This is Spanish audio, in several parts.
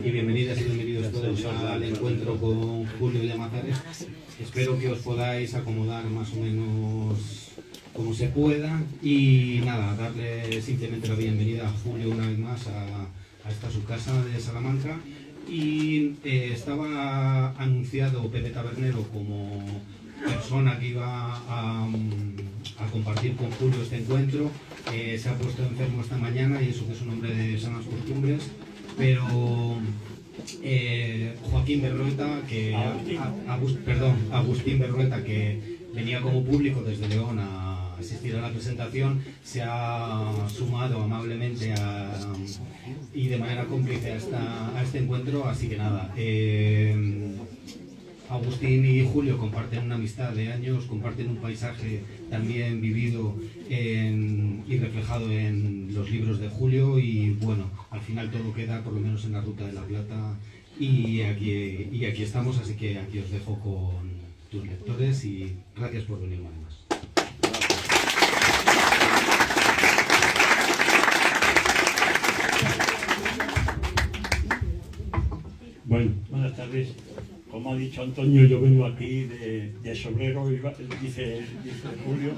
y bienvenidas y bienvenidos todos al encuentro con Julio Llamazares. Espero que os podáis acomodar más o menos como se pueda y nada, darle simplemente la bienvenida a Julio una vez más a esta su casa de Salamanca. Y estaba anunciado Pepe Tabernero como persona que iba a compartir con Julio este encuentro. Se ha puesto enfermo esta mañana y eso que es un hombre de sanas costumbres, pero Joaquín Berrueta, Agustín Berrueta, que venía como público desde León a asistir a la presentación, se ha sumado amablemente y de manera cómplice a este encuentro, así que nada. Agustín y Julio comparten una amistad de años, comparten un paisaje también vivido y reflejado en los libros de Julio y bueno, al final todo queda por lo menos en la Ruta de la Plata y aquí estamos, así que aquí os dejo con tus lectores y gracias por venir una vez más. Bueno, buenas tardes. Como ha dicho Antonio, yo vengo aquí de sobrero, dice Julio,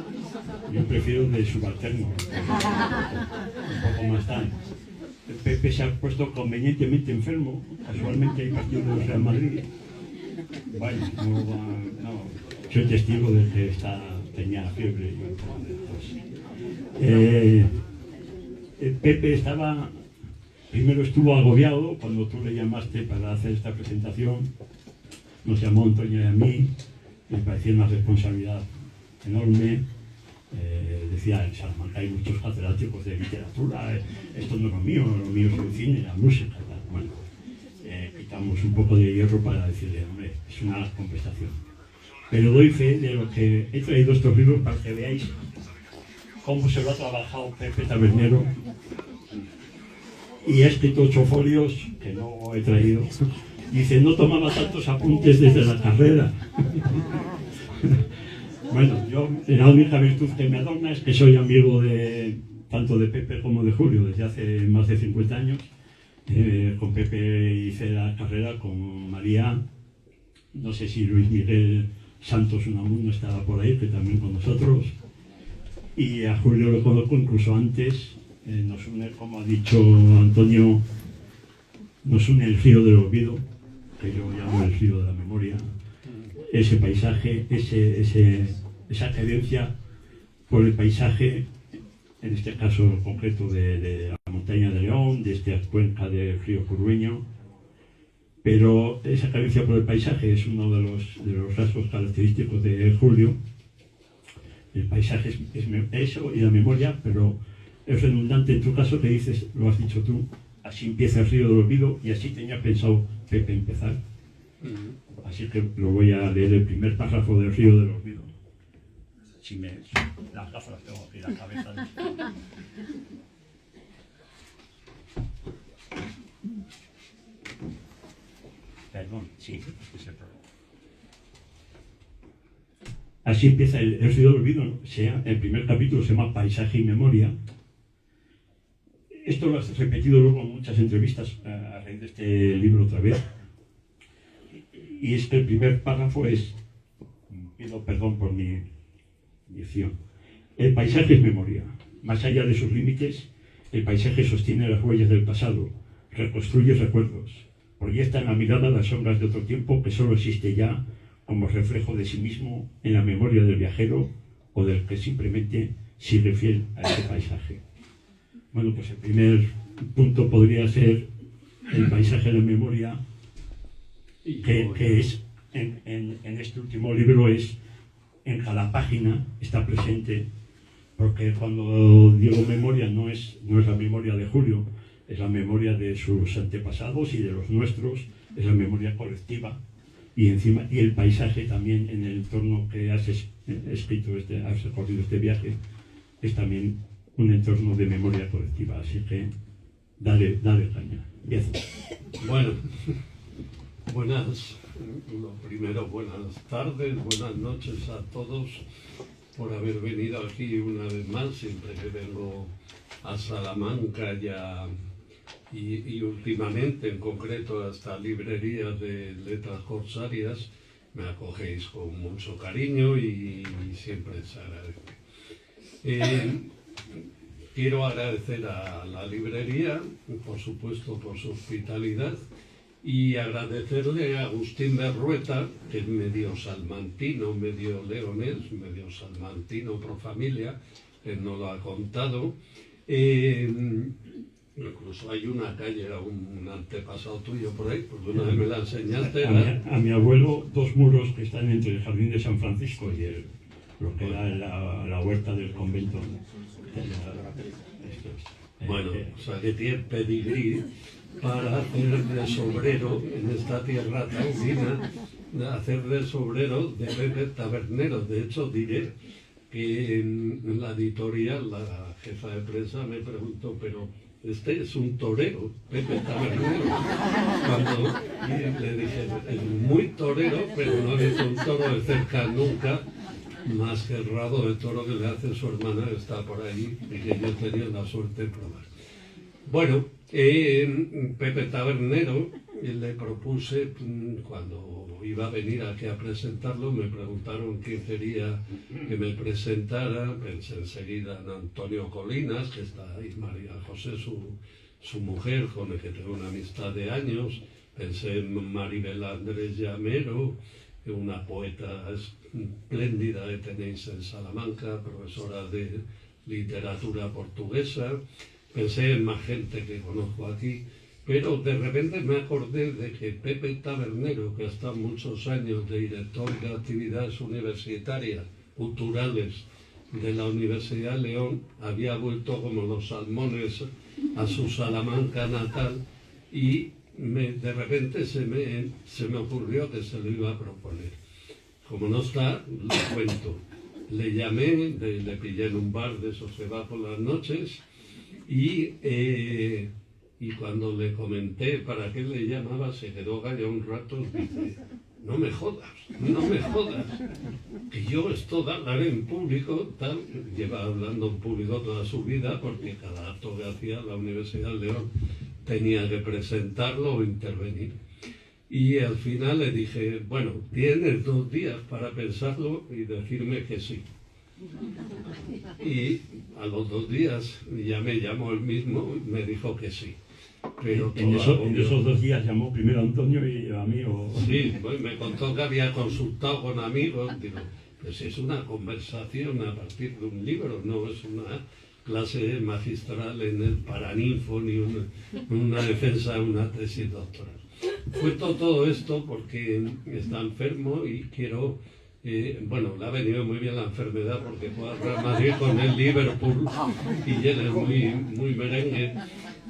yo prefiero de subalterno, un poco más tal. Pepe se ha puesto convenientemente enfermo, casualmente hay partido de Real Madrid. Bueno, no, soy testigo de que tenía fiebre y un poco de tos. Pepe primero estuvo agobiado cuando tú le llamaste para hacer esta presentación. Nos llamó Antonio y a mí, me parecía una responsabilidad enorme. Decía, en Salamanca hay muchos catedráticos de literatura, esto no es lo mío es el cine, la música. Tal. Bueno, quitamos un poco de hierro para decirle, hombre, es una conversación. Pero doy fe de lo que he traído estos libros para que veáis cómo se lo ha trabajado Pepe Tabernero. Y he escrito 8 folios que no he traído. Dice, no tomaba tantos apuntes desde la carrera. Bueno, yo, la única virtud que me adorna es que soy amigo tanto de Pepe como de Julio desde hace más de 50 años. Con Pepe hice la carrera, con María, no sé si Luis Miguel Santos Unamuno estaba por ahí, que también con nosotros. Y a Julio lo conozco incluso antes. Nos une, como ha dicho Antonio, nos une el río del olvido, que yo llamo el río de la memoria, ese paisaje, esa querencia por el paisaje, en este caso concreto de la montaña de León, de esta cuenca del río Currueño, pero esa querencia por el paisaje es uno de los rasgos característicos de Julio. El paisaje es eso y la memoria, pero es redundante en tu caso que dices, lo has dicho tú, así empieza el río del olvido y así tenía pensado Pepe empezar. Así que lo voy a leer el primer párrafo del río del olvido. Las gafas las tengo aquí, la cabeza. Perdón, sí, es el problema. Así empieza el río del olvido, el primer capítulo se llama Paisaje y Memoria. Esto lo has repetido luego en muchas entrevistas a raíz de este libro otra vez. Y es que el primer párrafo pido perdón por mi dicción. El paisaje es memoria. Más allá de sus límites, el paisaje sostiene las huellas del pasado, reconstruye recuerdos, proyecta en la mirada las sombras de otro tiempo que solo existe ya como reflejo de sí mismo en la memoria del viajero o del que simplemente sigue fiel a ese paisaje. Bueno, pues el primer punto podría ser el paisaje de la memoria, que es, en este último libro, en cada página está presente, porque cuando digo memoria no es la memoria de Julio, es la memoria de sus antepasados y de los nuestros, es la memoria colectiva, y el paisaje también en el entorno que has escrito, has recorrido este viaje, es también un entorno de memoria colectiva, así que dale caña. Bien. Bueno, buenas tardes, buenas noches a todos por haber venido aquí una vez más. Siempre que vengo a Salamanca y últimamente, en concreto, a esta librería de letras corsarias, me acogéis con mucho cariño y siempre se agradece. Quiero agradecer a la librería, por supuesto, por su hospitalidad, y agradecerle a Agustín Berrueta, que es medio salmantino, medio leonés, medio salmantino por familia, él nos lo ha contado. Incluso hay una calle, un antepasado tuyo por ahí, porque una vez me la enseñaste. A mi abuelo, 2 muros que están entre el jardín de San Francisco y lo que era la huerta del convento. Bueno, o sea que tiene pedigrí para hacer de sobrero en esta tierra taurina, hacer de sobrero de Pepe Tabernero. De hecho, diré que en la editorial la jefa de prensa me preguntó, pero este es un torero, Pepe Tabernero. Cuando le dije, es muy torero, pero no es un toro de cerca nunca, más que el rabo de toro que le hace su hermana, que está por ahí, y que yo he tenido la suerte de probar. Bueno, Pepe Tabernero, le propuse, cuando iba a venir aquí a presentarlo, me preguntaron quién quería que me presentara. Pensé enseguida en Antonio Colinas, que está ahí, María José, su mujer, con el que tengo una amistad de años. Pensé en Maribel Andrés Llamero, una poeta espléndida que tenéis en Salamanca, profesora de literatura portuguesa. Pensé en más gente que conozco aquí, pero de repente me acordé de que Pepe Tabernero, que ha estado muchos años de director de actividades universitarias, culturales de la Universidad de León, había vuelto como los salmones a su Salamanca natal y de repente se me ocurrió que se lo iba a proponer. Como no está, lo cuento. Le llamé, le pillé en un bar de esos que va por las noches y cuando le comenté para qué le llamaba, se quedó callado un rato y dice, no me jodas, que yo esto de hablar en público, tal, lleva hablando en público toda su vida porque cada acto que hacía la Universidad de León tenía que presentarlo o intervenir. Y al final le dije, bueno, tienes 2 días para pensarlo y decirme que sí. Y a los 2 días ya me llamó él mismo y me dijo que sí. Pero en esos 2 días llamó primero a Antonio y a mí. Sí, pues me contó que había consultado con amigos. Digo, pues es una conversación a partir de un libro, no es una clase magistral en el Paraninfo ni una defensa de una tesis doctoral. Cuento todo esto porque está enfermo y quiero... bueno, le ha venido muy bien la enfermedad porque fue al Real Madrid con el Liverpool y él es muy merengue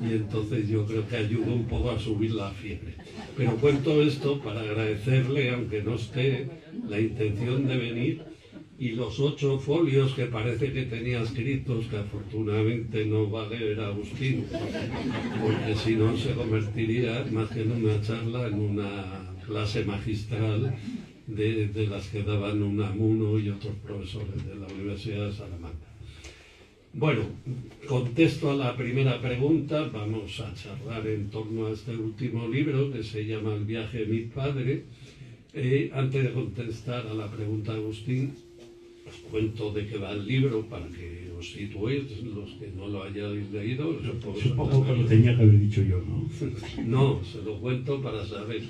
y entonces yo creo que ayuda un poco a subir la fiebre. Pero cuento esto para agradecerle, aunque no esté, la intención de venir y los 8 folios que parece que tenía escritos, que afortunadamente no va a leer Agustín, porque si no se convertiría más que en una charla, en una clase magistral de las que daban Unamuno y otros profesores de la Universidad de Salamanca. Bueno, contesto a la primera pregunta. Vamos a charlar en torno a este último libro que se llama El viaje de mi padre. Antes de contestar a la pregunta de Agustín, os cuento de qué va el libro para que os situéis, los que no lo hayáis leído. Supongo que lo tenía que haber dicho yo, ¿no? No, se lo cuento para saber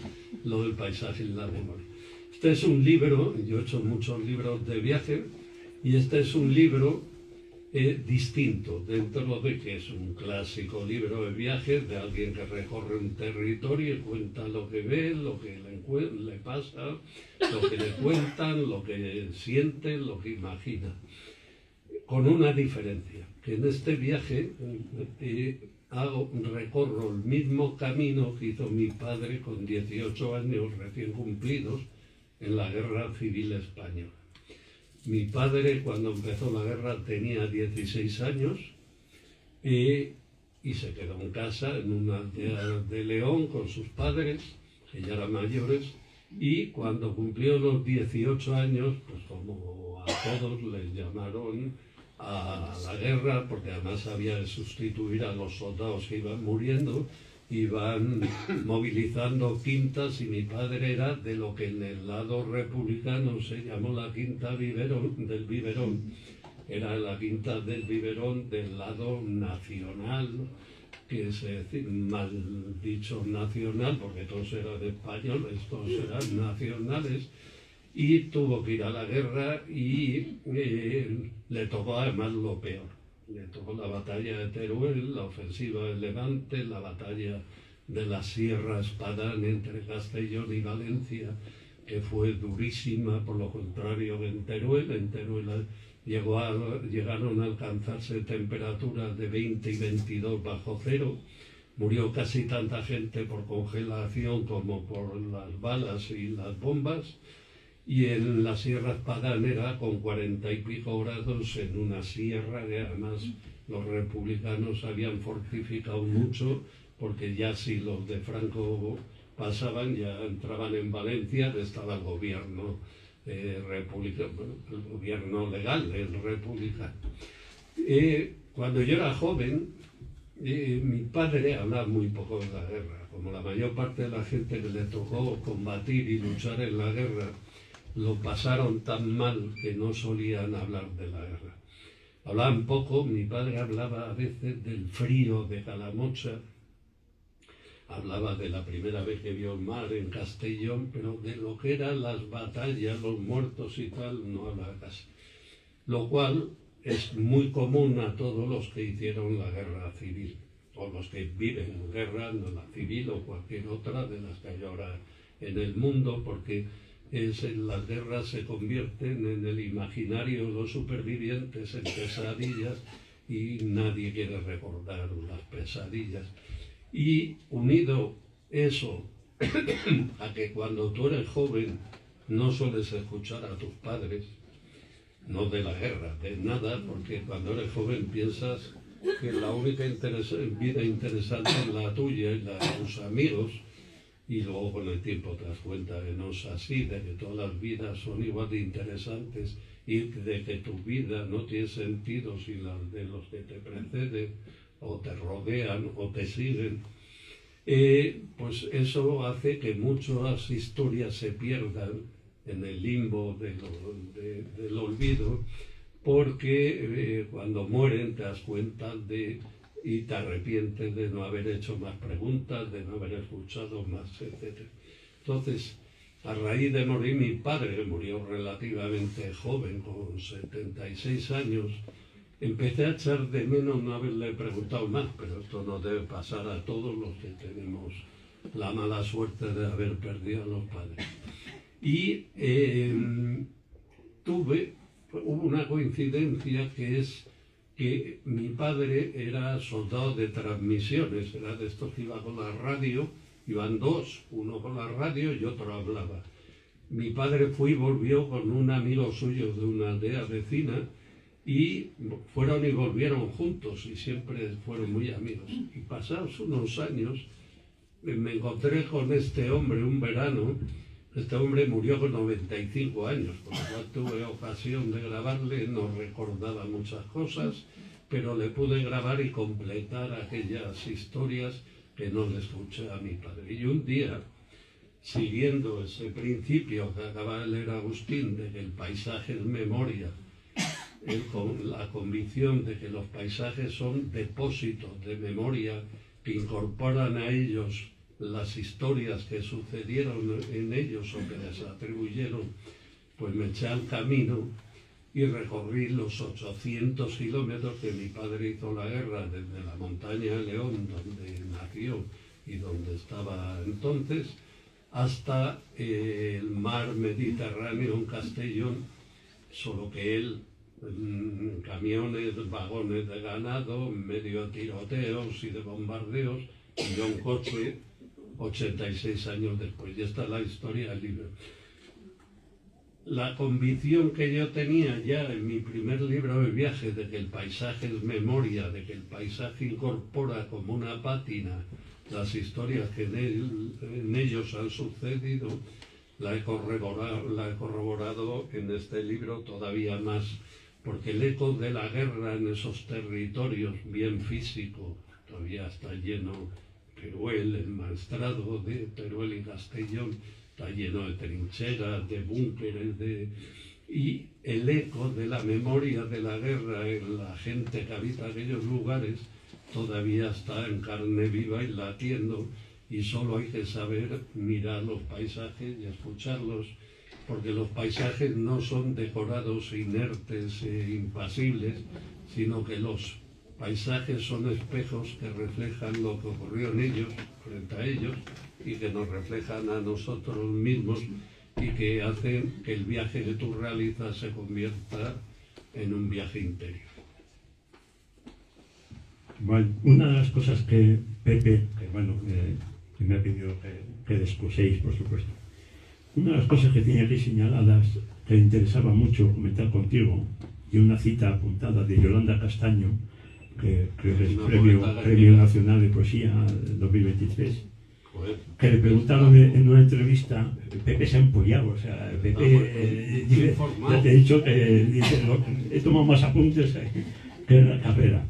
lo del paisaje y la memoria. Este es un libro, yo he hecho muchos libros de viaje, y este es un libro distinto, dentro de que es un clásico libro de viajes de alguien que recorre un territorio y cuenta lo que ve, lo que le pasa, lo que le cuentan, lo que siente, lo que imagina. Con una diferencia, que en este viaje recorro el mismo camino que hizo mi padre con 18 años recién cumplidos en la Guerra Civil Española. Mi padre, cuando empezó la guerra, tenía 16 años y se quedó en casa, en una aldea de León, con sus padres, que ya eran mayores, y cuando cumplió los 18 años, pues como a todos les llamaron a la guerra, porque además había de sustituir a los soldados que iban muriendo, iban movilizando quintas y mi padre era de lo que en el lado republicano se llamó la quinta del Biberón. Era la quinta del Biberón del lado nacional, que es decir, mal dicho nacional, porque todos eran españoles, todos eran nacionales, y tuvo que ir a la guerra y le tocó además lo peor. Le tocó la batalla de Teruel, la ofensiva del Levante, la batalla de la Sierra Espadán entre Castellón y Valencia, que fue durísima. Por lo contrario, en Teruel llegaron a alcanzarse temperaturas de 20 y 22 bajo cero. Murió casi tanta gente por congelación como por las balas y las bombas. Y en la Sierra Espadánera, con 40 y pico grados, en una sierra que además los republicanos habían fortificado mucho, porque ya si los de Franco pasaban, ya entraban en Valencia, estaba el gobierno republicano, el gobierno legal, el republicano. Cuando yo era joven, mi padre hablaba muy poco de la guerra. Como la mayor parte de la gente que le tocó combatir y luchar en la guerra, lo pasaron tan mal que no solían hablar de la guerra. Hablaban poco. Mi padre hablaba a veces del frío de Calamocha, hablaba de la primera vez que vio el mar en Castellón, pero de lo que eran las batallas, los muertos y tal, no hablaba casi. Lo cual es muy común a todos los que hicieron la guerra civil, o los que viven en guerra, no la civil o cualquier otra de las que hay ahora en el mundo, porque las guerras se convierten en el imaginario de los supervivientes en pesadillas y nadie quiere recordar las pesadillas. Y unido eso a que cuando tú eres joven no sueles escuchar a tus padres, no de la guerra, de nada, porque cuando eres joven piensas que la única vida interesante es la tuya y la de tus amigos, y luego con el tiempo te das cuenta que no es así, de que todas las vidas son igual de interesantes y de que tu vida no tiene sentido sin las de los que te preceden o te rodean o te siguen. Pues eso hace que muchas historias se pierdan en el limbo del olvido, porque cuando mueren te das cuenta y te arrepientes de no haber hecho más preguntas, de no haber escuchado más, etc. Entonces, a raíz de morir mi padre, que murió relativamente joven, con 76 años, empecé a echar de menos no haberle preguntado más, pero esto no debe pasar a todos los que tenemos la mala suerte de haber perdido a los padres. Y hubo una coincidencia, que es que mi padre era soldado de transmisiones, era de estos que iba con la radio, iban dos, uno con la radio y otro hablaba. Mi padre fue y volvió con un amigo suyo de una aldea vecina, y fueron y volvieron juntos y siempre fueron muy amigos. Y pasados unos años me encontré con este hombre un verano. Este hombre murió con 95 años, por lo cual tuve ocasión de grabarle, no recordaba muchas cosas, pero le pude grabar y completar aquellas historias que no le escuché a mi padre. Y un día, siguiendo ese principio que acaba de leer Agustín, de que el paisaje es memoria, con la convicción de que los paisajes son depósitos de memoria que incorporan a ellos las historias que sucedieron en ellos o que les atribuyeron, pues me eché al camino y recorrí los 800 kilómetros que mi padre hizo la guerra desde la montaña de León, donde nació y donde estaba entonces, hasta el mar Mediterráneo en Castellón, solo que él, camiones, vagones de ganado, medio de tiroteos y de bombardeos, y yo un coche 86 años después. Y esta es la historia del libro. La convicción que yo tenía ya en mi primer libro de viaje de que el paisaje es memoria, de que el paisaje incorpora como una pátina las historias que en ellos han sucedido, la he corroborado en este libro todavía más, porque el eco de la guerra en esos territorios, bien físico, todavía está lleno, Teruel, el Maestrazgo de Teruel y Castellón, está lleno de trincheras, de búnkeres, y el eco de la memoria de la guerra en la gente que habita aquellos lugares todavía está en carne viva y latiendo, y solo hay que saber mirar los paisajes y escucharlos, porque los paisajes no son decorados inertes e impasibles, sino que los paisajes son espejos que reflejan lo que ocurrió en ellos, frente a ellos, y que nos reflejan a nosotros mismos, y que hacen que el viaje que tú realizas se convierta en un viaje interior. Bueno, una de las cosas que Pepe, que me ha pedido que descoséis, por supuesto, una de las cosas que tenía aquí señaladas, que me interesaba mucho comentar contigo, y una cita apuntada de Yolanda Castaño, que creo que es Premio Nacional de Poesía 2023, que le preguntaron en una entrevista. Pepe se ha empollado, o sea, Pepe ya te he dicho que dice, he tomado más apuntes que en la carrera.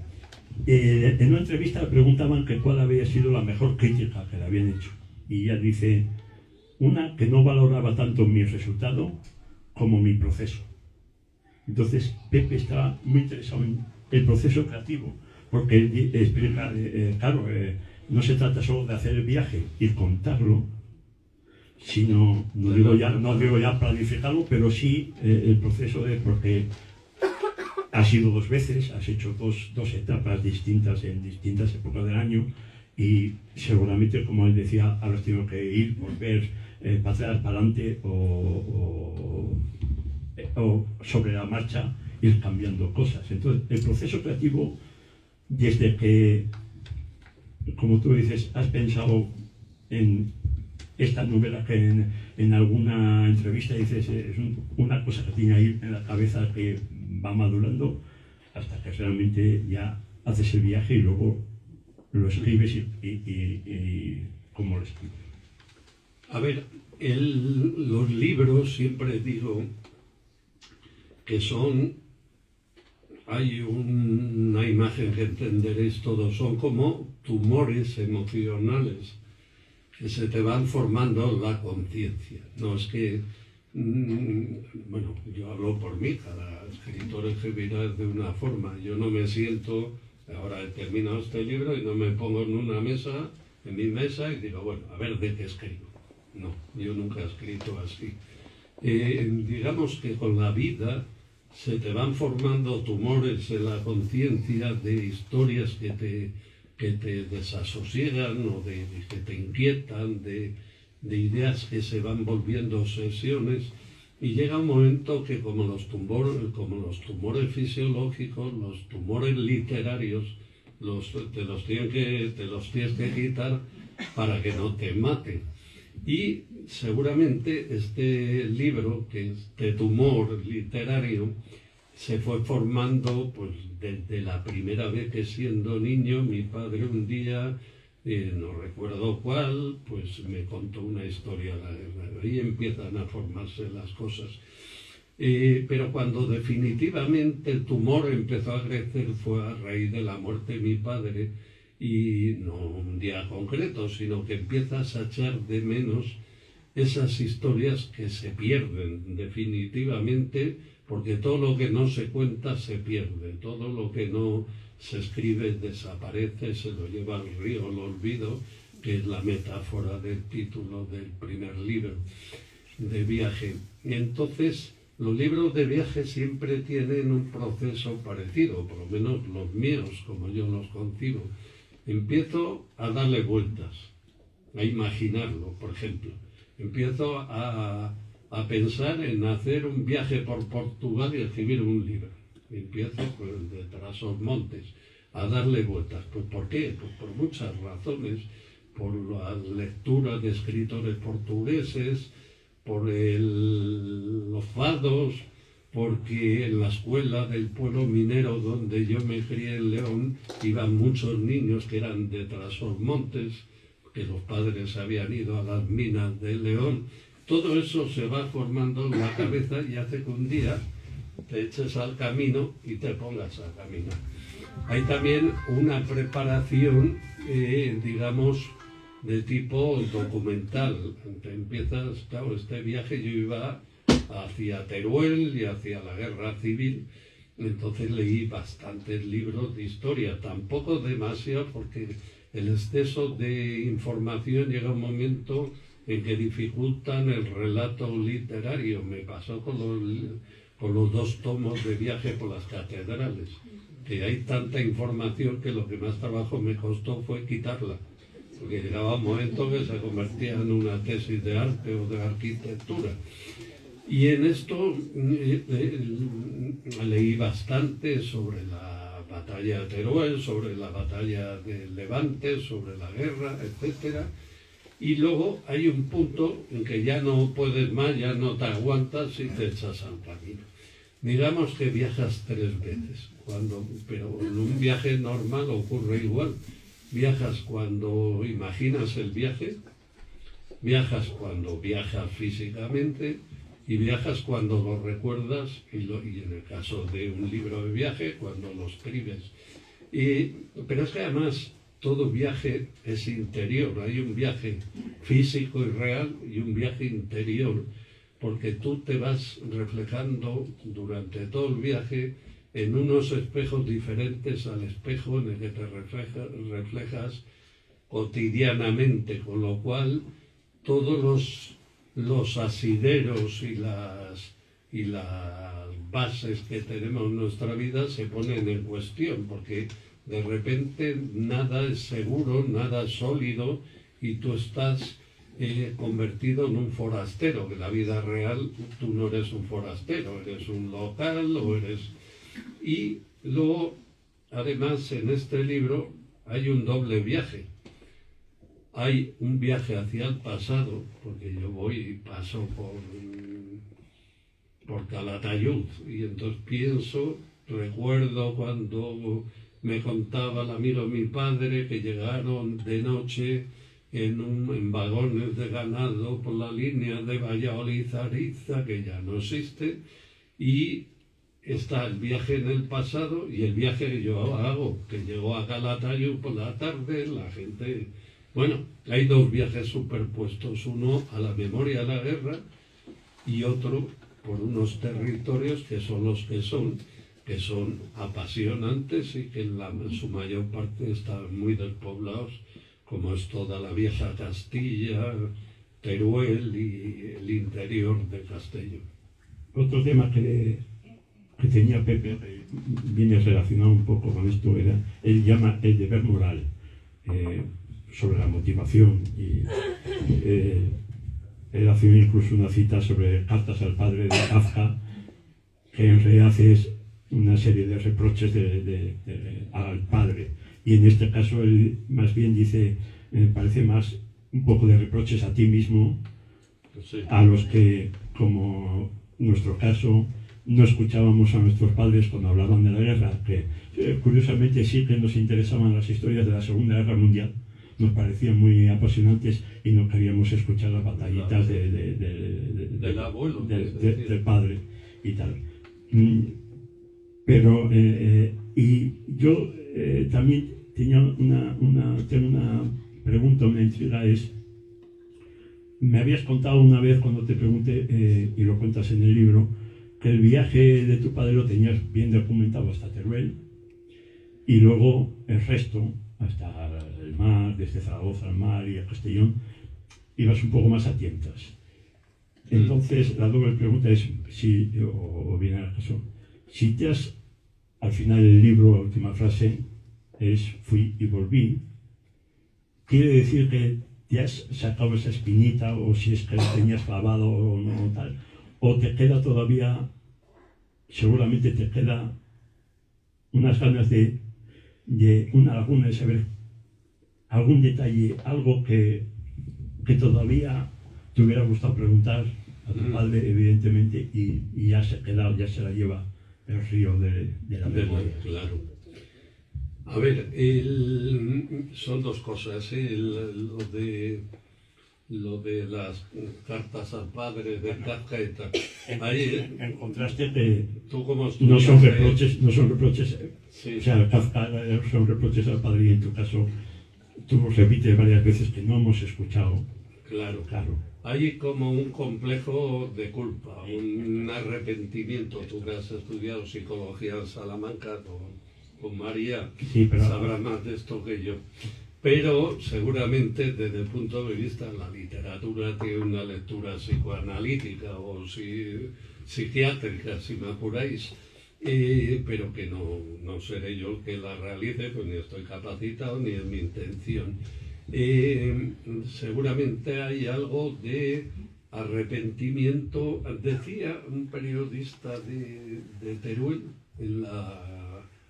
En una entrevista le preguntaban que cuál había sido la mejor crítica que le habían hecho, y ella dice, una que no valoraba tanto mi resultado como mi proceso. Entonces Pepe estaba muy interesado en el proceso creativo, porque él explica, claro, no se trata solo de hacer el viaje y contarlo, sino, no digo ya planificarlo, pero sí el proceso porque has sido 2 veces, has hecho dos etapas distintas en distintas épocas del año, y seguramente, como él decía, ahora tengo que ir, volver, para atrás, para adelante, o sobre la marcha ir cambiando cosas. Entonces, el proceso creativo, desde que, como tú dices, has pensado en esta novela, que en alguna entrevista dices, es una cosa que tiene ahí en la cabeza que va madurando hasta que realmente ya haces el viaje y luego lo escribes y cómo lo escribes. A ver, los libros, siempre digo que hay una imagen que entenderéis todos, son como tumores emocionales que se te van formando la conciencia. No es que, bueno, yo hablo por mí, cada escritor escribirá de una forma. Yo no me siento, ahora he terminado este libro y no me pongo en mi mesa y digo, bueno, a ver de qué escribo. No, yo nunca he escrito así. Digamos que con la vida se te van formando tumores en la conciencia de historias que te desasosiegan o que te inquietan, de ideas que se van volviendo obsesiones, y llega un momento que como los tumores fisiológicos, los tumores literarios, te los tienes que quitar para que no te maten. Y seguramente este libro, que es de tumor literario, se fue formando pues desde la primera vez que, siendo niño, mi padre un día, no recuerdo cuál, pues me contó una historia de la guerra. Ahí empiezan a formarse las cosas. Pero cuando definitivamente el tumor empezó a crecer fue a raíz de la muerte de mi padre, y no un día concreto, sino que empiezas a echar de menos esas historias que se pierden definitivamente, porque todo lo que no se cuenta se pierde, todo lo que no se escribe desaparece, se lo lleva al río el olvido, que es la metáfora del título del primer libro de viaje. Y entonces los libros de viaje siempre tienen un proceso parecido, por lo menos los míos, como yo los concibo. Empiezo a darle vueltas, a imaginarlo, por ejemplo. Empiezo a pensar en hacer un viaje por Portugal y escribir un libro. Empiezo pues, de Trás-os-Montes, a darle vueltas. Pues ¿por qué? Pues por muchas razones. Por la lectura de escritores portugueses, por los fados, porque en la escuela del pueblo minero donde yo me crié en León iban muchos niños que eran de Trás-os-Montes, que los padres habían ido a las minas de León. Todo eso se va formando en la cabeza y hace que un día te eches al camino y te pongas a caminar. Hay también una preparación, digamos, de tipo documental. Te empiezas, claro, este viaje yo iba hacia Teruel y hacia la guerra civil, entonces leí bastantes libros de historia, tampoco demasiado porque el exceso de información llega un momento en que dificultan el relato literario. Me pasó con los 2 tomos de Viaje por las catedrales, que hay tanta información que lo que más trabajo me costó fue quitarla, porque llegaba un momento que se convertía en una tesis de arte o de arquitectura. Y en esto leí bastante sobre la batalla de Teruel, sobre la batalla del Levante, sobre la guerra, etc. Y luego hay un punto en que ya no puedes más, ya no te aguantas y te echas al camino. Digamos que viajas 3 veces, pero en un viaje normal ocurre igual. Viajas cuando imaginas el viaje, viajas cuando viajas físicamente y viajas cuando lo recuerdas y en el caso de un libro de viaje, cuando lo escribes. Pero es que además todo viaje es interior, hay un viaje físico y real y un viaje interior, porque tú te vas reflejando durante todo el viaje en unos espejos diferentes al espejo en el que te reflejas cotidianamente, con lo cual todos los asideros y las bases que tenemos en nuestra vida se ponen en cuestión, porque de repente nada es seguro, nada es sólido, y tú estás convertido en un forastero. En la vida real tú no eres un forastero, eres un local Y luego, además, en este libro hay un doble viaje. Hay un viaje hacia el pasado, porque yo voy y paso por Calatayud, y entonces recuerdo cuando me contaba el amigo de mi padre que llegaron de noche en vagones de ganado por la línea de Valladolid-Ariza, que ya no existe, y está el viaje en el pasado y el viaje que yo hago, que llego a Calatayud por la tarde, la gente... Bueno, hay 2 viajes superpuestos, uno a la memoria de la guerra y otro por unos territorios que son los que son apasionantes y que en su mayor parte están muy despoblados, como es toda la vieja Castilla, Teruel y el interior de Castellón. Otro tema que tenía Pepe, viene relacionado un poco con esto, él llama el deber moral, sobre la motivación, y él hace incluso una cita sobre Cartas al padre de Kafka, que en realidad es una serie de reproches al padre, y en este caso él más bien dice, me parece más un poco de reproches a ti mismo, Sí. A los que, como nuestro caso, no escuchábamos a nuestros padres cuando hablaban de la guerra, que curiosamente sí que nos interesaban las historias de la Segunda Guerra Mundial, nos parecían muy apasionantes y no queríamos escuchar las batallitas del abuelo, del padre y tal. Pero, y yo también tengo una pregunta, una intriga, me habías contado una vez cuando te pregunté, y lo cuentas en el libro, que el viaje de tu padre lo tenías bien documentado hasta Teruel y luego el resto, hasta el mar, desde Zaragoza al mar y a Castellón, ibas un poco más a tientas. Entonces, la doble pregunta es, si, o bien al caso, si te has, al final del libro, la última frase es fui y volví, quiere decir que te has sacado esa espinita, o si es que la tenías clavado o no, tal, o te queda todavía, seguramente te queda unas ganas de una laguna, de saber algún detalle, algo que todavía te hubiera gustado preguntar a tu padre, evidentemente, y ya se ha quedado, ya se la lleva el río de la memoria. Claro. A ver, son 2 cosas, lo de las cartas al padre de Kafka y tal. Ahí, Encontraste que tú como no son reproches, sí. O sea, Kafka son reproches al padre, y en tu caso tú repites varias veces que no hemos escuchado. Claro. Claro. Hay como un complejo de culpa, un arrepentimiento. Tú que has estudiado psicología en Salamanca con María, Sí, pero sabrás más de esto que yo. Pero seguramente desde el punto de vista de la literatura tiene una lectura psicoanalítica o psiquiátrica, si me apuráis, pero que no seré yo el que la realice, pues ni estoy capacitado ni es mi intención. Seguramente hay algo de arrepentimiento. Decía un periodista de Teruel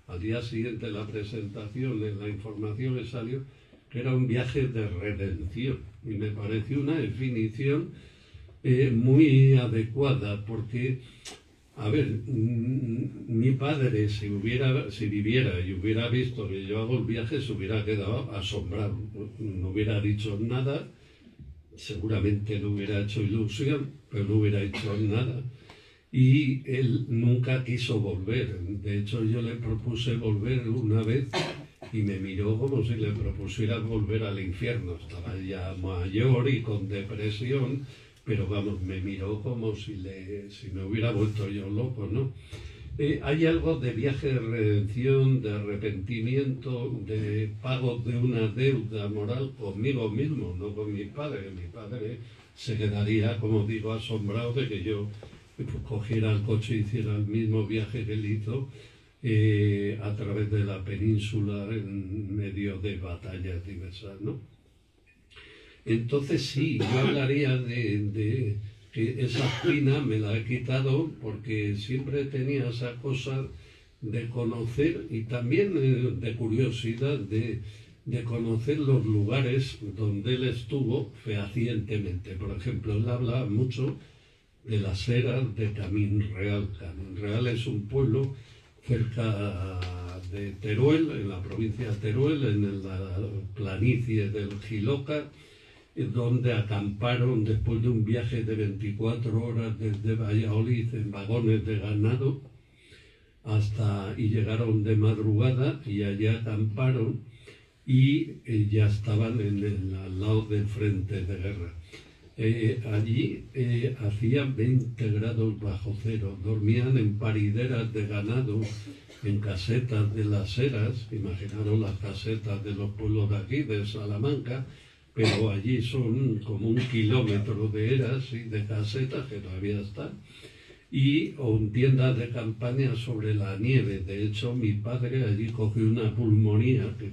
al día siguiente de la presentación, en la información que salió, que era un viaje de redención, y me pareció una definición muy adecuada, porque, a ver, mi padre, si viviera y hubiera visto que yo hago el viaje, se hubiera quedado asombrado, no hubiera dicho nada, seguramente no hubiera hecho ilusión, pero no hubiera hecho nada. Y él nunca quiso volver. De hecho, yo le propuse volver una vez y me miró como si le propusiera volver al infierno. Estaba ya mayor y con depresión, pero vamos, me miró como si me hubiera vuelto yo loco, ¿no? Hay algo de viaje de redención, de arrepentimiento, de pago de una deuda moral conmigo mismo, no con mi padre. Mi padre se quedaría, como digo, asombrado de que yo cogiera el coche y hiciera el mismo viaje que él hizo a través de la península en medio de batallas diversas, ¿no? Entonces sí, yo hablaría de que esa espina me la he quitado porque siempre tenía esa cosa de conocer y también de curiosidad de conocer los lugares donde él estuvo fehacientemente. Por ejemplo, él hablaba mucho de las eras de Camín Real. Camín Real es un pueblo cerca de Teruel, en la provincia de Teruel, en la planicie del Jiloca, donde acamparon después de un viaje de 24 horas desde Valladolid en vagones de ganado y llegaron de madrugada y allí acamparon y ya estaban al lado del frente de guerra. Allí hacía 20 grados bajo cero, dormían en parideras de ganado, en casetas de las eras, imaginaros las casetas de los pueblos de aquí, de Salamanca, pero allí son como 1 kilómetro de eras y de casetas que todavía están, o en tiendas de campaña sobre la nieve. De hecho, mi padre allí cogió una pulmonía que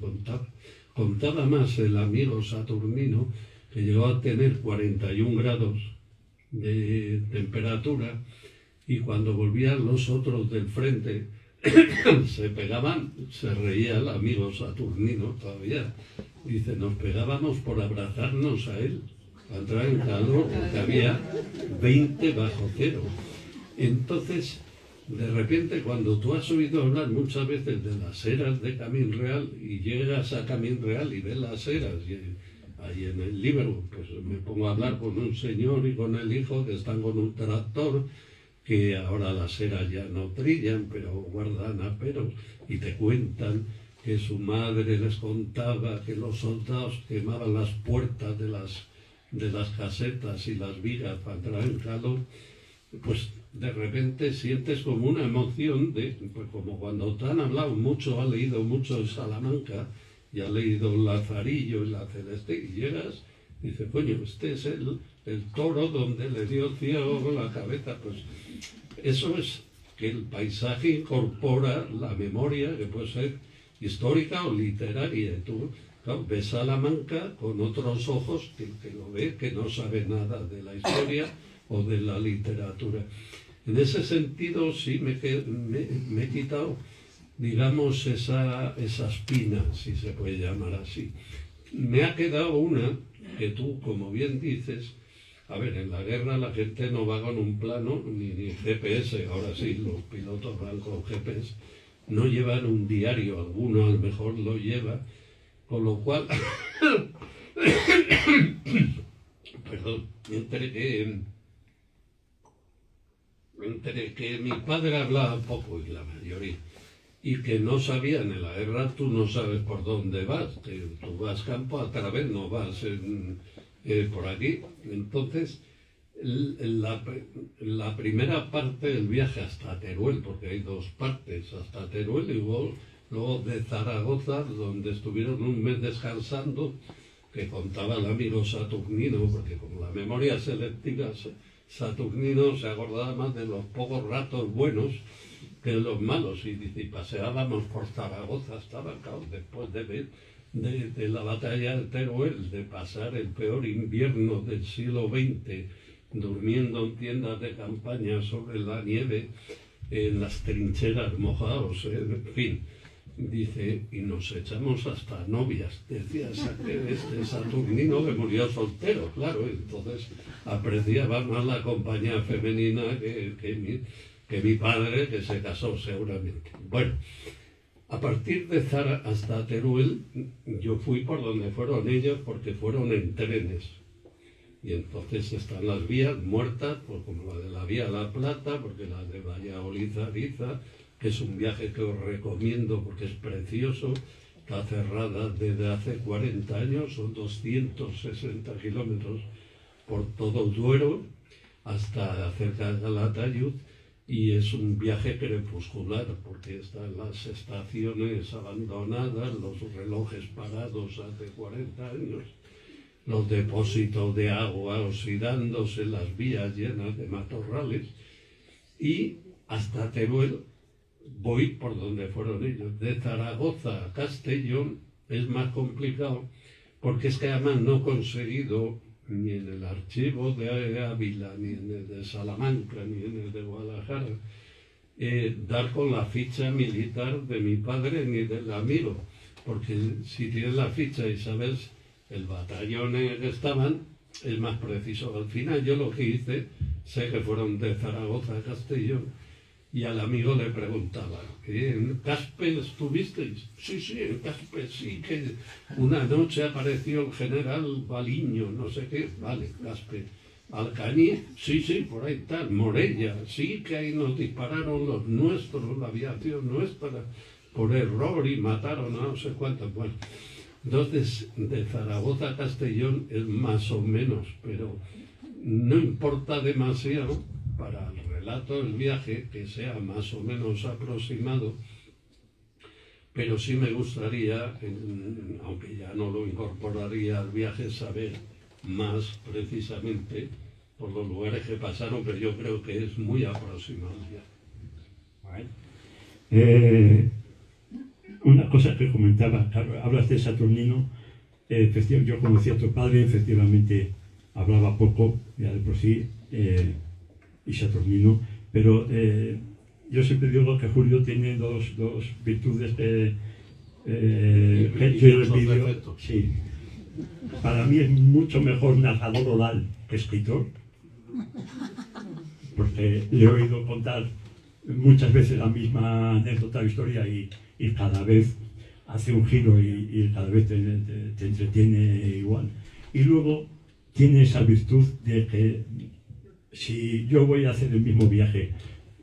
contaba más el amigo Saturnino, que llegó a tener 41 grados de temperatura, y cuando volvían los otros del frente se pegaban, se reía el amigo Saturnino todavía, dice, nos pegábamos por abrazarnos a él, para entrar en calor, porque había 20 bajo cero. Entonces, de repente, cuando tú has oído hablar muchas veces de las eras de Camín Real y llegas a Camín Real y ves las eras, ahí en el libro, pues me pongo a hablar con un señor y con el hijo que están con un tractor, que ahora las eras ya no trillan, pero guardan aperos, y te cuentan que su madre les contaba que los soldados quemaban las puertas de las casetas y las vigas para entrar en calor. Pues de repente sientes como una emoción pues como cuando te han hablado mucho, has leído mucho de Salamanca, y has leído el Lazarillo y la Celeste, y llegas y dices, coño, este es el toro donde le dio el ciego con la cabeza. Pues eso es que el paisaje incorpora la memoria, que puede ser histórica o literaria. Y tú, claro, ves Salamanca con otros ojos que lo ve, que no sabe nada de la historia o de la literatura. En ese sentido sí me he quitado, digamos, esa espina, si se puede llamar así. Me ha quedado una que tú, como bien dices, a ver, en la guerra la gente no va con un plano ni GPS, ahora sí, los pilotos van con GPS, no llevan un diario, alguno a lo mejor lo lleva, con lo cual, perdón, me enteré que mi padre hablaba poco y la mayoría. y que no sabían en la guerra, tú no sabes por dónde vas, tú vas campo a través, no vas por aquí. Entonces, la primera parte del viaje hasta Teruel, porque hay dos partes, hasta Teruel y luego de Zaragoza, donde estuvieron un mes descansando, que contaba el amigo Saturnino, porque con la memoria selectiva Saturnino se acordaba más de los pocos ratos buenos que de los malos, y paseábamos por Zaragoza, estaba después de la batalla de Teruel, de pasar el peor invierno del siglo XX, durmiendo en tiendas de campaña sobre la nieve, en las trincheras mojados, en fin. Dice, y nos echamos hasta novias, decía este Saturnino, que murió soltero, claro, entonces apreciaba más la compañía femenina que mi padre, que se casó seguramente. Bueno, a partir de Zara hasta Teruel, yo fui por donde fueron ellos, porque fueron en trenes. Y entonces están las vías muertas, pues como la de la Vía La Plata, porque la de Valladolid-Ariza, que es un viaje que os recomiendo porque es precioso, está cerrada desde hace 40 años, son 260 kilómetros por todo el Duero, hasta cerca de Calatayud, y es un viaje crepuscular, porque están las estaciones abandonadas, los relojes parados hace 40 años, los depósitos de agua oxidándose, las vías llenas de matorrales, y hasta Teruel voy por donde fueron ellos. De Zaragoza a Castellón es más complicado, porque es que además no he conseguido ni en el archivo de Ávila, ni en el de Salamanca, ni en el de Guadalajara, dar con la ficha militar de mi padre ni del amigo, porque si tienes la ficha y sabes el batallón en el que estaban, es más preciso. Al final yo lo que hice, sé que fueron de Zaragoza a Castellón, y al amigo le preguntaba, ¿en Caspe estuvisteis? Sí, sí, en Caspe sí, que una noche apareció el general Baliño, no sé qué, vale, Caspe. Alcañiz, sí, sí, por ahí tal. Morella, sí, que ahí nos dispararon los nuestros, la aviación nuestra, por error, y mataron a no sé cuántos. Bueno, entonces, de Zaragoza a Castellón es más o menos, pero no importa demasiado para el relato del viaje que sea más o menos aproximado, pero sí me gustaría, aunque ya no lo incorporaría al viaje, saber más precisamente por los lugares que pasaron, pero yo creo que es muy aproximado ya. Una cosa que comentaba, claro, hablas de Saturnino, efectivamente, yo conocí a tu padre, efectivamente hablaba poco, ya de por sí, y Saturnino, pero yo siempre digo que Julio tiene dos virtudes que yo les pido. Sí. Para mí es mucho mejor narrador oral que escritor, porque le he oído contar muchas veces la misma anécdota o historia y cada vez hace un giro y cada vez te entretiene igual. Y luego tiene esa virtud de que si yo voy a hacer el mismo viaje,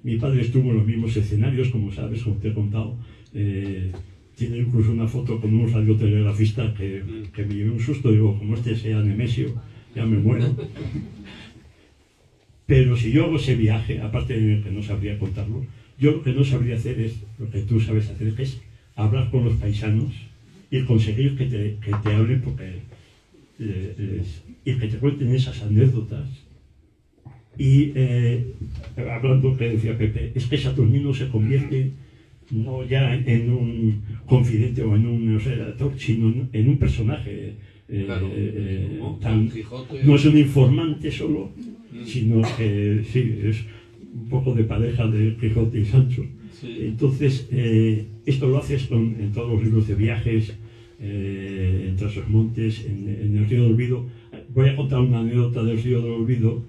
mi padre estuvo en los mismos escenarios, como sabes, como te he contado, tiene incluso una foto con un radiotelegrafista que me dio un susto, digo, como este sea Nemesio, ya me muero. Pero si yo hago ese viaje, aparte de que no sabría contarlo, yo lo que no sabría hacer es lo que tú sabes hacer, que es hablar con los paisanos y conseguir que te hablen y que te cuenten esas anécdotas. Y hablando que decía Pepe, es que Saturnino se convierte no ya en un confidente o en un relator, sino en un personaje. Claro, no es un informante solo, sino que sí, es un poco de pareja de Quijote y Sancho. Sí. Entonces, esto lo haces en todos los libros de viajes, en Trasos-Montes, en el Río del Olvido. Voy a contar una anécdota del Río del Olvido,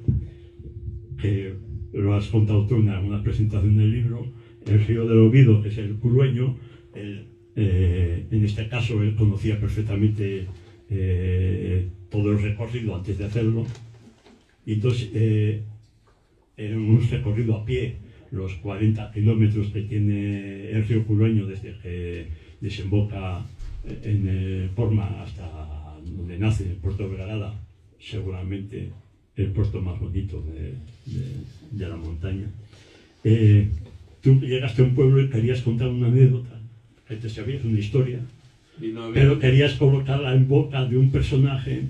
que lo has contado tú en alguna presentación del libro. El Río del Olvido, que es el curueño, en este caso él conocía perfectamente todo el recorrido antes de hacerlo, y entonces en un recorrido a pie los 40 kilómetros que tiene el río Curueño desde que desemboca en Porma hasta donde nace el puerto de Granada, seguramente el puerto más bonito de la montaña. Tú llegaste a un pueblo y querías contar una anécdota, que te sabías una historia, pero querías colocarla en boca de un personaje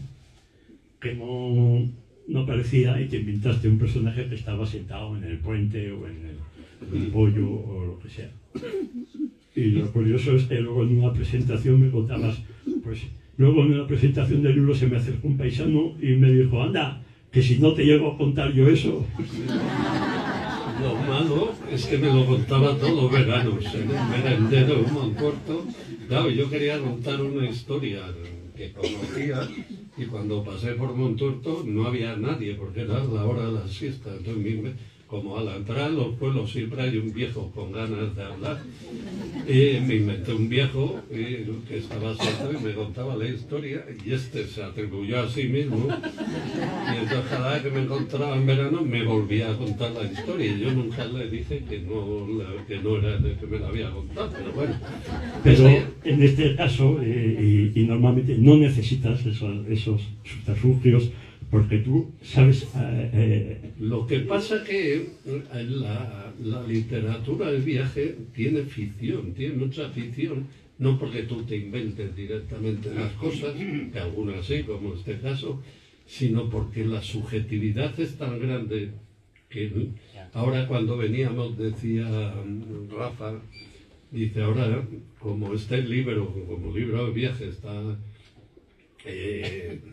que no parecía, y te inventaste un personaje que estaba sentado en el puente o en el pollo o lo que sea. Y lo curioso es que luego en una presentación me contabas, pues luego en una presentación del libro se me acercó un paisano y me dijo, anda, que si no te llego a contar yo eso. Lo malo es que me lo contaba todos los veranos en el merendero de Moncorto. Claro, yo quería contar una historia que conocía, y cuando pasé por Montorto no había nadie porque era la hora de la siesta. Entonces, como al entrar en los pueblos siempre hay un viejo con ganas de hablar, me inventé un viejo que estaba sentado y me contaba la historia, y este se atribuyó a sí mismo, y entonces cada vez que me encontraba en verano me volvía a contar la historia, y yo nunca le dije que no era el que me la había contado, pero bueno. Pero en este caso, y normalmente no necesitas esos subterfugios, porque tú sabes... Lo que pasa que la literatura del viaje tiene ficción, tiene mucha ficción, no porque tú te inventes directamente las cosas, que algunas sí, como en este caso, sino porque la subjetividad es tan grande que ahora cuando veníamos, decía Rafa, dice ahora, como este libro, como libro de viaje está...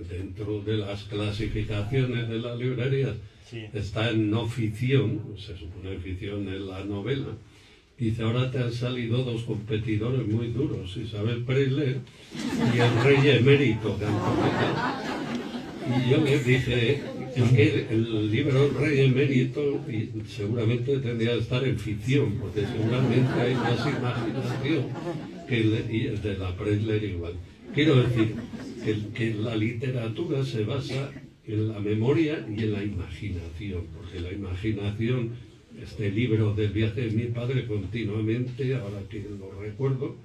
dentro de las clasificaciones de las librerías, sí, está en no ficción, se supone ficción en la novela. Dice, ahora te han salido dos competidores muy duros, Isabel Preisler y el rey emérito Cantoneta. Y yo le dije, es que el libro El rey emérito seguramente tendría que estar en ficción, porque seguramente hay más imaginación que el de la Preisler igual. Quiero decir que la literatura se basa en la memoria y en la imaginación, porque la imaginación, este libro del viaje de mi padre continuamente, ahora que lo recuerdo,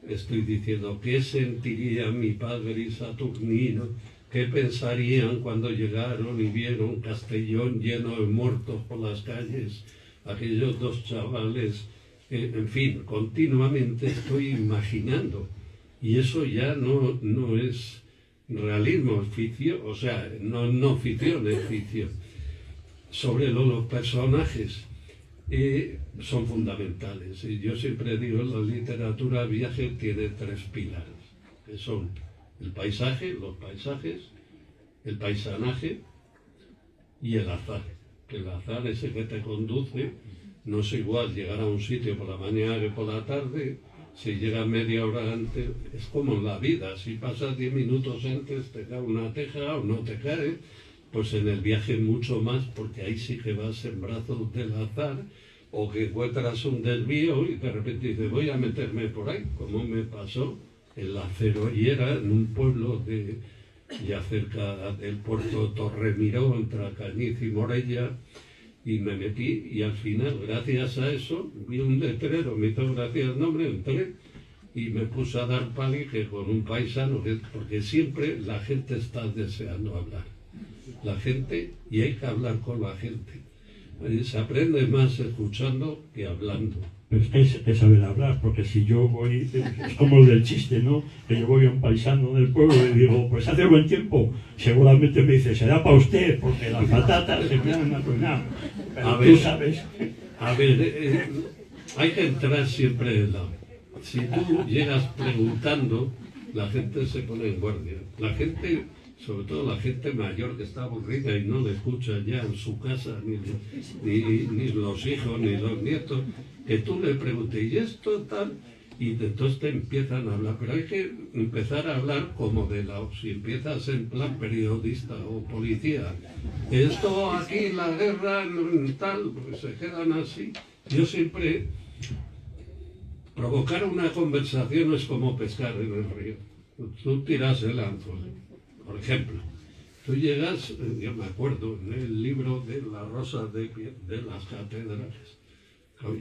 estoy diciendo qué sentiría mi padre y Saturnino, qué pensarían cuando llegaron y vieron Castellón lleno de muertos por las calles, aquellos dos chavales, en fin, continuamente estoy imaginando. Y eso ya no es realismo, es ficción, o sea, no ficción, es ficción. Sobre los personajes son fundamentales. Y yo siempre digo, la literatura viaje tiene tres pilares, que son el paisaje, los paisajes, el paisanaje y el azar. Que el azar es el que te conduce, no es igual llegar a un sitio por la mañana que por la tarde. Si llega media hora antes, es como en la vida, si pasas 10 minutos antes te cae una teja o no te cae, pues en el viaje mucho más, porque ahí sí que vas en brazos del azar, o que encuentras un desvío y de repente dices, voy a meterme por ahí, como me pasó en la Cerollera, en un pueblo ya cerca del puerto Torremiró, entre Cañiz y Morella, y me metí, y al final, gracias a eso, vi un letrero, me hizo gracia el nombre, entré y me puse a dar palige con un paisano, porque siempre la gente está deseando hablar. La gente, y hay que hablar con la gente. Se aprende más escuchando que hablando. Pero es que saber hablar, porque si yo voy, es como el del chiste, ¿no? Que yo voy a un paisano del pueblo y digo, pues hace buen tiempo. Seguramente me dice, será para usted, porque las patatas se me han arruinado. Pero tú sabes. A ver, hay que entrar siempre en la... Si tú llegas preguntando, la gente se pone en guardia. La gente, sobre todo la gente mayor que está aburrida y no le escucha ya en su casa, ni los hijos, ni los nietos, que tú le preguntes, ¿y esto tal? Y entonces te empiezan a hablar. Pero hay que empezar a hablar como de si empiezas en plan periodista o policía. Esto aquí, la guerra, tal, pues se quedan así. Yo siempre... Provocar una conversación es como pescar en el río. Tú tiras el anzuelo. Por ejemplo, tú llegas, yo me acuerdo, en el libro de La Rosa de las Catedrales,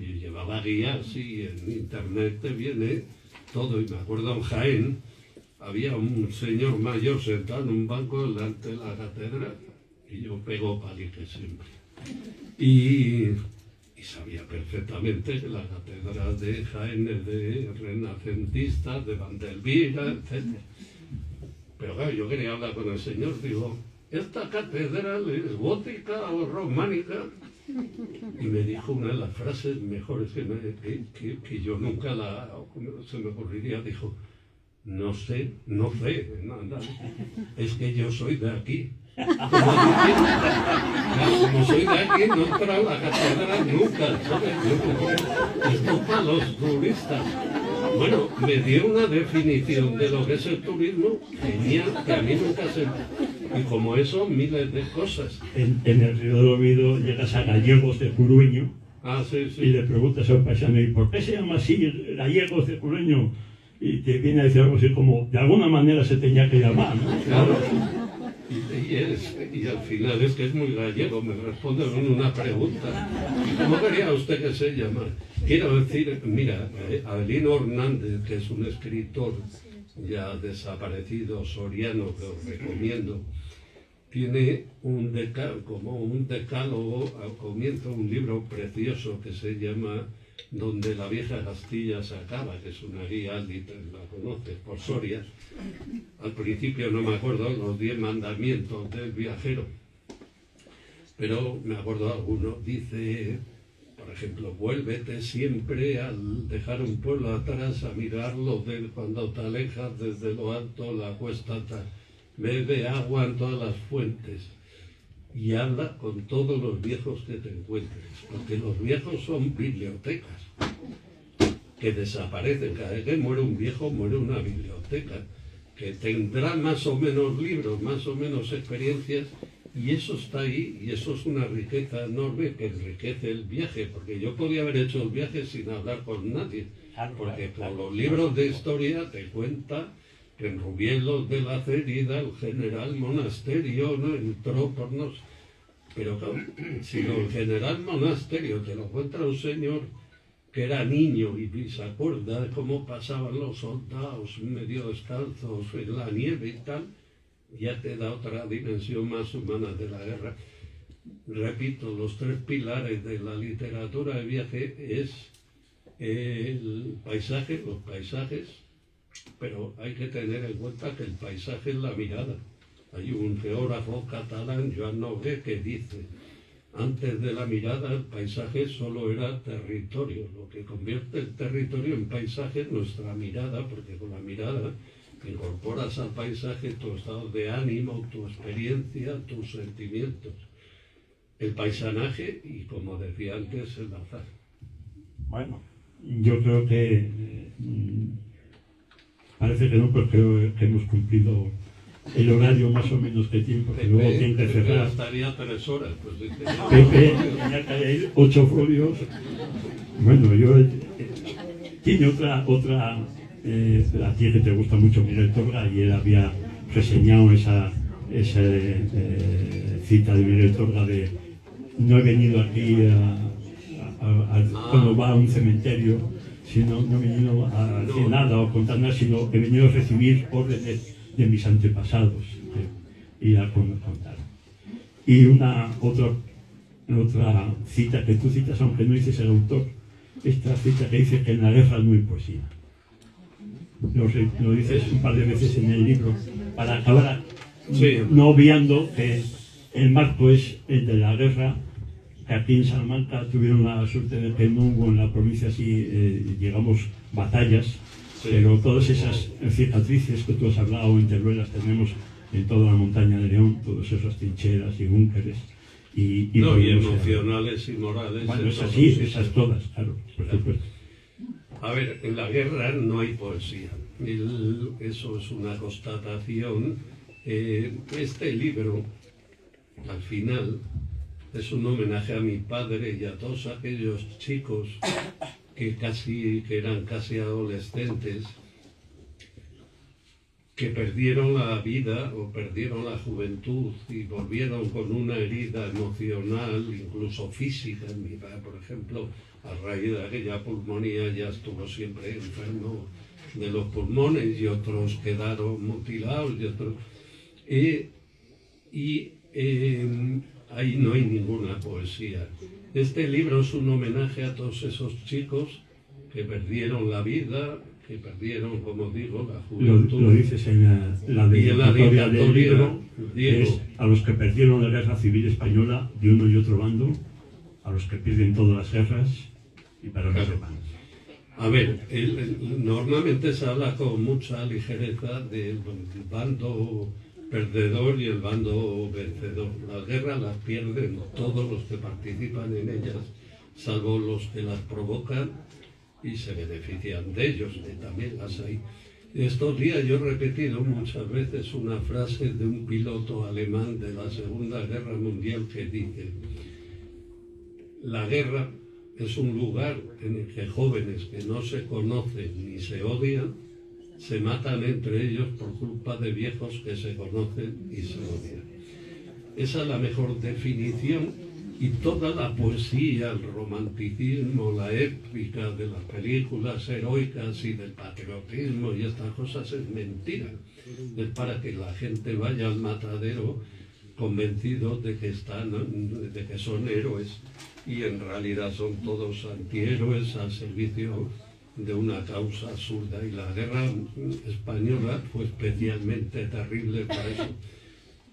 Y llevaba guías y en internet te viene todo. Y me acuerdo en Jaén, había un señor mayor sentado en un banco delante de la catedral y yo pego palique siempre. Y sabía perfectamente que la catedral de Jaén es de renacentistas, de Vandelvira, etc. Pero claro, yo quería hablar con el señor, digo, ¿esta catedral es gótica o románica? Y me dijo una de las frases mejores que yo nunca se me ocurriría, dijo, no sé, nada, es que yo soy de aquí. Como soy de aquí, no he entrado a la catedral nunca, ¿sabes? Esto es para los turistas. Bueno, me dio una definición de lo que es el turismo genial, que a mí nunca se... Y como eso, miles de cosas. En el Río del Olvido llegas a Gallegos de Curueño y le preguntas a un paisano, ¿y por qué se llama así Gallegos de Curueño? Y te viene a decir algo así como, de alguna manera se tenía que llamar, ¿no? Claro. Y al final es que es muy gallego, me responde con una pregunta. ¿Cómo quería usted que se llama? Quiero decir, mira, Avelino Hernández, que es un escritor ya desaparecido, soriano, que os recomiendo, tiene como un decálogo, al comienzo, un libro precioso que se llama Donde la vieja Castilla se acaba, que es una guía, la conoces, por Soria. Al principio no me acuerdo los 10 mandamientos del viajero, pero me acuerdo alguno. Dice, por ejemplo, vuélvete siempre al dejar un pueblo atrás a mirarlo cuando te alejas desde lo alto, la cuesta atrás. Bebe agua en todas las fuentes y habla con todos los viejos que te encuentres, porque los viejos son bibliotecas que desaparecen. Cada vez que muere un viejo, muere una biblioteca que tendrá más o menos libros, más o menos experiencias, y eso está ahí, y eso es una riqueza enorme que enriquece el viaje, porque yo podía haber hecho el viaje sin hablar con nadie, porque por los libros de historia te cuenta que en Rubielos de la Cerida el general Monasterio no entró por nos... Pero claro, si el general Monasterio te lo cuenta un señor que era niño y se acuerda de cómo pasaban los soldados medio descalzos en la nieve y tal, ya te da otra dimensión más humana de la guerra. Repito, los 3 pilares de la literatura de viaje es el paisaje, los paisajes, pero hay que tener en cuenta que el paisaje es la mirada. Hay un geógrafo catalán, Joan Nogué, que dice, antes de la mirada el paisaje solo era territorio. Lo que convierte el territorio en paisaje es nuestra mirada, porque con la mirada incorporas al paisaje tu estado de ánimo, tu experiencia, tus sentimientos. El paisanaje y, como decía antes, el azar. Bueno, yo creo que parece que no, pero creo que hemos cumplido el horario más o menos de tiempo, que luego tiene que cerrar. Estaría 3 horas, pues dice. Pepe tenía que ir 8 folios. Bueno, yo tiene otra a ti que te gusta mucho Miguel Torga, y él había reseñado esa cita de Miguel Torga de no he venido aquí cuando va a un cementerio, sino no he venido a hacer nada o contar nada, sino he venido a recibir órdenes de mis antepasados y a contar. Y otra cita que tú citas, aunque no dices el autor, esta cita que dice que en la guerra no hay poesía. Lo dices un par de veces en el libro para acabar, no obviando que el marco es el de la guerra, que aquí en Salamanca tuvieron la suerte de que no hubo en la provincia así, digamos, batallas, pero todas esas cicatrices que tú has hablado en Teruel las tenemos en toda la montaña de León, todas esas trincheras y búnkeres. Y emocionales y morales. Bueno, es así, esas todas, claro, por supuesto. A ver, en la guerra no hay poesía. Eso es una constatación. Este libro, al final, es un homenaje a mi padre y a todos aquellos chicos que eran casi adolescentes, que perdieron la vida o perdieron la juventud y volvieron con una herida emocional, incluso física. Mi padre, por ejemplo, a raíz de aquella pulmonía ya estuvo siempre enfermo de los pulmones, y otros quedaron mutilados, y otros... ahí no hay ninguna poesía. Este libro es un homenaje a todos esos chicos que perdieron la vida, que perdieron, como digo, la juventud. Lo dices en la dedicatoria del libro, Diego, es a los que perdieron la guerra civil española de uno y otro bando, a los que pierden todas las guerras, y para que sepan. A ver, normalmente se habla con mucha ligereza del bando perdedor y el bando vencedor. Las guerras las pierden todos los que participan en ellas, salvo los que las provocan y se benefician de ellos, que también las hay. Estos días yo he repetido muchas veces una frase de un piloto alemán de la Segunda Guerra Mundial que dice: la guerra es un lugar en el que jóvenes que no se conocen ni se odian se matan entre ellos por culpa de viejos que se conocen y se odian. Esa es la mejor definición, y toda la poesía, el romanticismo, la épica de las películas heroicas y del patriotismo y estas cosas es mentira. Es para que la gente vaya al matadero convencidos de que son héroes, y en realidad son todos antihéroes al servicio de una causa absurda. Y la guerra española fue especialmente terrible para eso.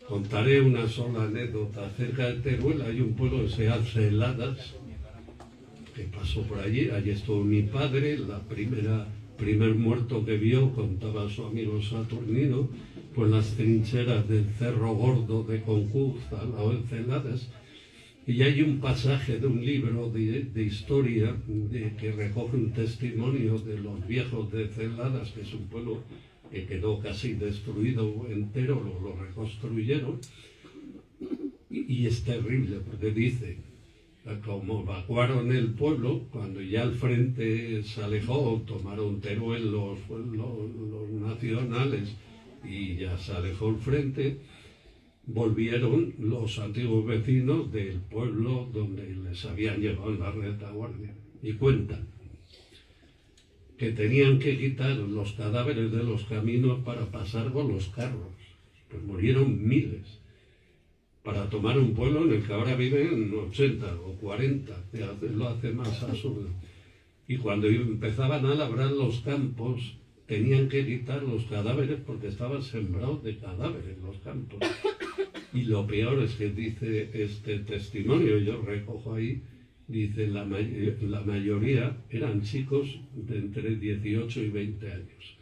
Contaré una sola anécdota. Cerca de Teruel hay un pueblo que se llama Celadas, que pasó por allí. Allí estuvo mi padre, primer muerto que vio, contaba su amigo Saturnino, pues las trincheras del Cerro Gordo de Concuz, al lado de Celadas. Y hay un pasaje de un libro de historia que recoge un testimonio de los viejos de Celadas, que es un pueblo que quedó casi destruido entero, lo reconstruyeron, y es terrible, porque dice, como evacuaron el pueblo, cuando ya el frente se alejó, tomaron Teruel los nacionales y ya se alejó el frente, volvieron los antiguos vecinos del pueblo donde les habían llevado en la retaguardia, y cuentan que tenían que quitar los cadáveres de los caminos para pasar con los carros. Pues murieron miles para tomar un pueblo en el que ahora viven 80 o 40, que lo hace más absurdo. Y cuando empezaban a labrar los campos, tenían que quitar los cadáveres porque estaban sembrados de cadáveres los campos. Y lo peor es que dice este testimonio, yo recojo ahí, dice, la mayoría eran chicos de entre 18 y 20 años.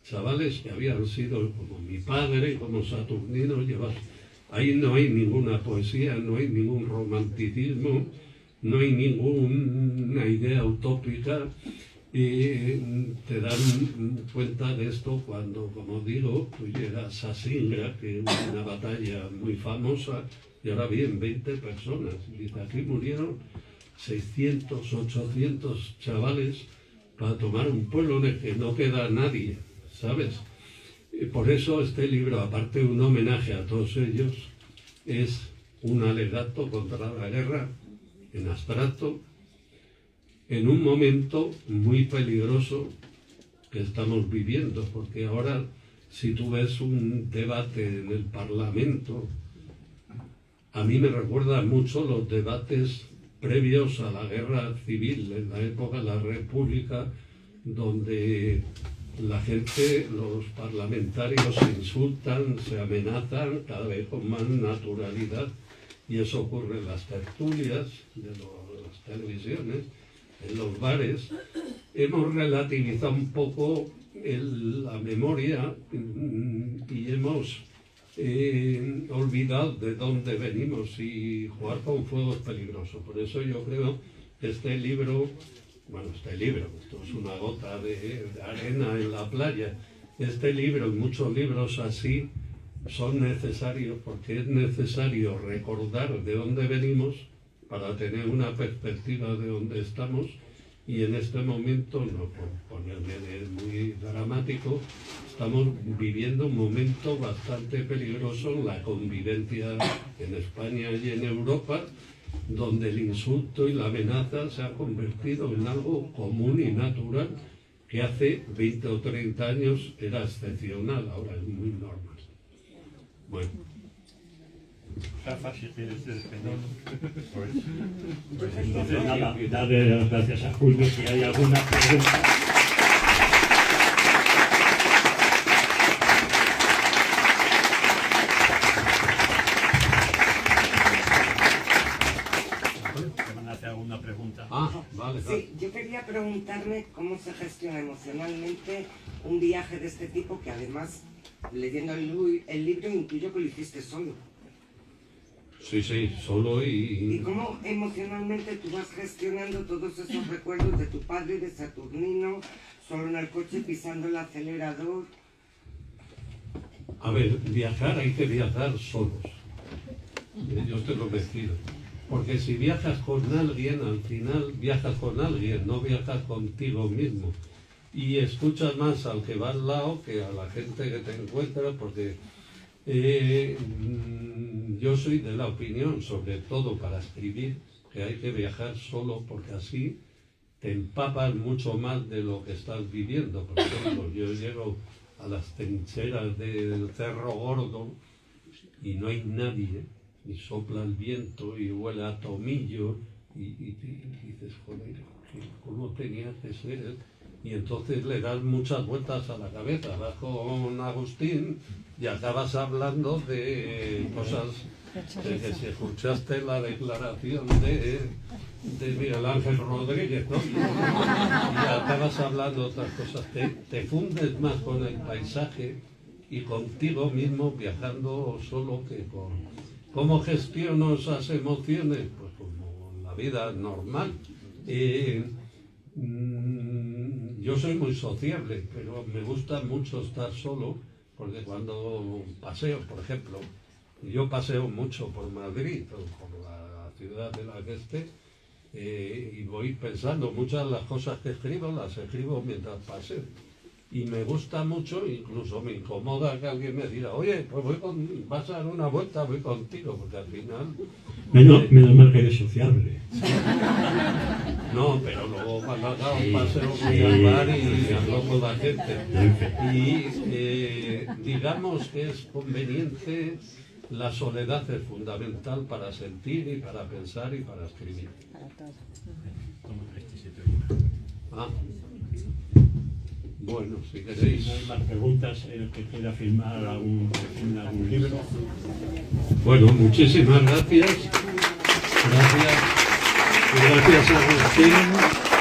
Chavales que habían sido como mi padre, como Saturnino, ahí no hay ninguna poesía, no hay ningún romanticismo, no hay ninguna idea utópica, y te dan cuenta de esto cuando, como digo, tú llegas a Singra, que es una batalla muy famosa, y ahora vienen 20 personas. Dice, aquí murieron 600, 800 chavales para tomar un pueblo en el que no queda nadie, ¿sabes? Y por eso este libro, aparte de un homenaje a todos ellos, es un alegato contra la guerra en abstracto, en un momento muy peligroso que estamos viviendo, porque ahora, si tú ves un debate en el Parlamento, a mí me recuerda mucho los debates previos a la guerra civil, en la época de la República, donde la gente, los parlamentarios se insultan, se amenazan cada vez con más naturalidad, y eso ocurre en las tertulias de las televisiones, en los bares. Hemos relativizado un poco la memoria y hemos olvidado de dónde venimos, y jugar con fuego es peligroso. Por eso yo creo que este libro, esto es una gota de arena en la playa. Este libro y muchos libros así son necesarios, porque es necesario recordar de dónde venimos para tener una perspectiva de dónde estamos, y en este momento, no por ponerme muy dramático, estamos viviendo un momento bastante peligroso en la convivencia en España y en Europa, donde el insulto y la amenaza se ha convertido en algo común y natural que hace 20 o 30 años era excepcional, ahora es muy normal. Bueno. Rafa, si quieres despedir. Pues entonces nada, darle las gracias a Julio si hay alguna pregunta. ¿Alguna pregunta? Vale. Sí, yo quería preguntarme cómo se gestiona emocionalmente un viaje de este tipo, que además, leyendo el libro, intuyo que lo hiciste solo. Sí, solo ¿Y cómo emocionalmente tú vas gestionando todos esos recuerdos de tu padre y de Saturnino, solo en el coche pisando el acelerador? A ver, viajar hay que viajar solos. Yo estoy convencido. Porque si viajas con alguien, al final viajas con alguien, no viajas contigo mismo. Y escuchas más al que va al lado que a la gente que te encuentras, porque yo soy de la opinión, sobre todo para escribir, que hay que viajar solo, porque así te empapas mucho más de lo que estás viviendo. Por ejemplo, yo llego a las trincheras del Cerro Gordo y no hay nadie, y sopla el viento y huele a tomillo y dices, joder, ¿cómo tenía que ser? Y entonces le das muchas vueltas a la cabeza, vas con Agustín y acabas hablando de cosas, de que si escuchaste la declaración de Miguel Ángel Rodríguez, ¿no? Y acabas hablando de otras cosas, te fundes más con el paisaje y contigo mismo viajando solo que con... ¿Cómo gestiono esas emociones? Pues como en la vida normal. Yo soy muy sociable, pero me gusta mucho estar solo, porque cuando paseo, por ejemplo, yo paseo mucho por Madrid, por la ciudad de la que esté, y voy pensando, muchas de las cosas que escribo las escribo mientras paseo. Y me gusta mucho, incluso me incomoda que alguien me diga, oye, pues vas a dar una vuelta, voy contigo, porque al final... Menos mal que eres sociable. No, pero luego cuando acabo un paseo voy al bar y hablo con la gente. Y digamos que es conveniente, la soledad es fundamental para sentir y para pensar y para escribir. Bueno, si queréis... ¿No hay más preguntas? ¿El que quiera firmar algún libro? Bueno, muchísimas gracias. Gracias a Agustín.